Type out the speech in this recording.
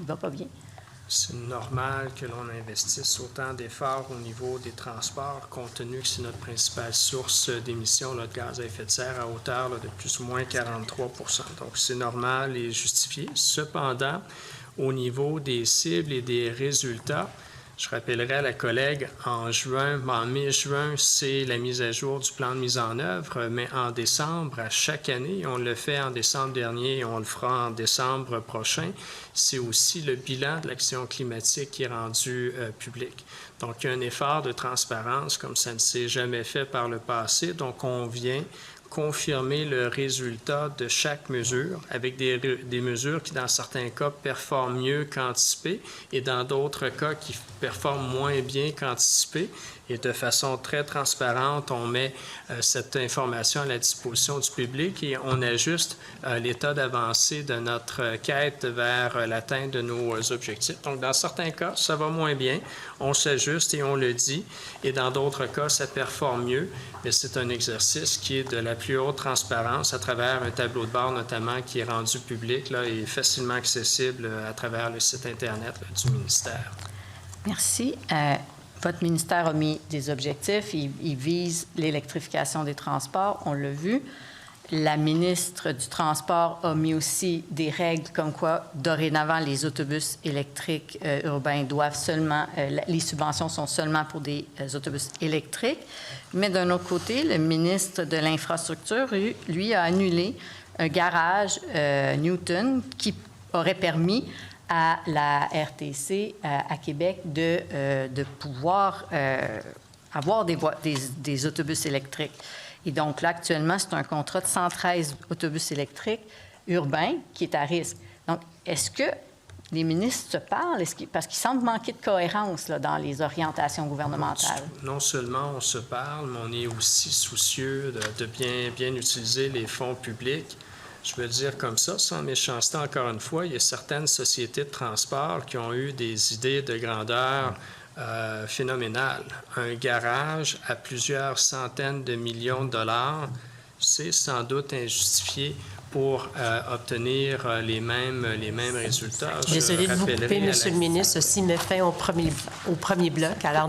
ne va pas bien. C'est normal que l'on investisse autant d'efforts au niveau des transports, compte tenu que c'est notre principale source d'émissions de gaz à effet de serre à hauteur de plus ou moins 43 %. Donc, c'est normal et justifié. Cependant, au niveau des cibles et des résultats, je rappellerai à la collègue, en mai-juin, c'est la mise à jour du plan de mise en œuvre, mais en décembre, à chaque année, on le fait en décembre dernier et on le fera en décembre prochain, c'est aussi le bilan de l'action climatique qui est rendu public. Donc, il y a un effort de transparence comme ça ne s'est jamais fait par le passé, donc on vient confirmer le résultat de chaque mesure avec des mesures qui, dans certains cas, performent mieux qu'anticipé et dans d'autres cas qui performent moins bien qu'anticipé. Et de façon très transparente, on met cette information à la disposition du public et on ajuste l'état d'avancée de notre quête vers l'atteinte de nos objectifs. Donc, dans certains cas, ça va moins bien, on s'ajuste et on le dit. Et dans d'autres cas, ça performe mieux, mais c'est un exercice qui est de la plus haute transparence à travers un tableau de bord notamment qui est rendu public là, et facilement accessible à travers le site Internet là, du ministère. Merci. Votre ministère a mis des objectifs. Il vise l'électrification des transports, on l'a vu. La ministre du Transport a mis aussi des règles comme quoi, dorénavant, les autobus électriques urbains doivent seulement... les subventions sont seulement pour des autobus électriques. Mais d'un autre côté, le ministre de l'Infrastructure, lui, a annulé un garage Newton qui aurait permis à la RTC à Québec de pouvoir avoir des autobus électriques. Et donc là, actuellement, c'est un contrat de 113 autobus électriques urbains qui est à risque. Donc, est-ce que les ministres se parlent? Parce qu'il semble manquer de cohérence là, dans les orientations gouvernementales. Non seulement on se parle, mais on est aussi soucieux de bien utiliser les fonds publics. Je veux dire comme ça, sans méchanceté, encore une fois, il y a certaines sociétés de transport qui ont eu des idées de grandeur phénoménales. Un garage à plusieurs centaines de millions de dollars, c'est sans doute injustifié pour obtenir les mêmes résultats. Désolée de vous couper, Monsieur le ministre. Ceci met fin au premier bloc. Alors,